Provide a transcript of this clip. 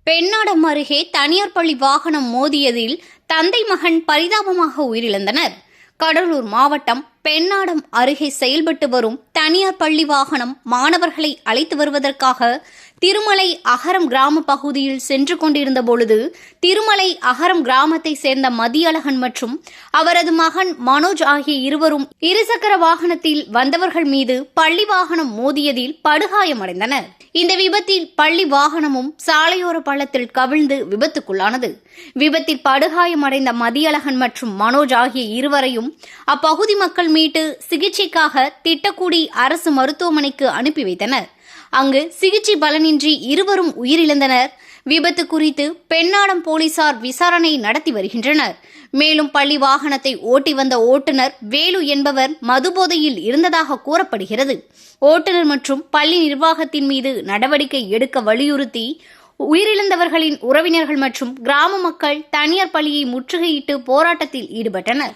பெண்ணாடம் அருகே தனியார் பள்ளி வாகனம் மோதியதில் தந்தை மகன் பரிதாபமாக உயிரிழந்தனர். கடலூர் மாவட்டம் பெண்ணாடம் அருகே செயல்பட்டு வரும் தனியார் பள்ளி வாகனம் மாணவர்களை அழைத்து வருவதற்காக திருமலை அகரம் கிராம பகுதியில் சென்று கொண்டிருந்த பொழுது திருமலை அகரம் கிராமத்தை சேர்ந்த மதியழகன் மற்றும் அவரது மகன் மனோஜ் ஆகிய இருவரும் இருசக்கர வாகனத்தில் வந்தவர்கள் மீது பள்ளி வாகனம் மோதியதில் படுகாயமடைந்தனர். இந்த விபத்தில் பள்ளி வாகனமும் சாலையோர பள்ளத்தில் கவிழ்ந்து விபத்துக்குள்ளானது. விபத்தில் படுகாயமடைந்த மதியழகன் மற்றும் மனோஜ் ஆகிய இருவரையும் அப்பகுதி மக்கள் மீட்டு சிகிச்சைக்காக திட்டக்குடி அரசு மருத்துவமனைக்கு அனுப்பி வைத்தனர். அங்கு சிகிச்சை பலனின்றி இருவரும் உயிரிழந்தனர். விபத்து குறித்து பெண்ணாடம் போலீசார் விசாரணை நடத்தி வருகின்றனர். மேலும் பள்ளி வாகனத்தை ஓட்டி வந்த ஓட்டுநர் வேலு என்பவர் மதுபோதையில் இருந்ததாக கூறப்படுகிறது. ஓட்டுநர் மற்றும் பள்ளி நிர்வாகத்தின் மீது நடவடிக்கை எடுக்க வலியுறுத்தி உயிரிழந்தவர்களின் உறவினர்கள் மற்றும் கிராம மக்கள் தனியார் பள்ளியை முற்றுகையிட்டு போராட்டத்தில் ஈடுபட்டனர்.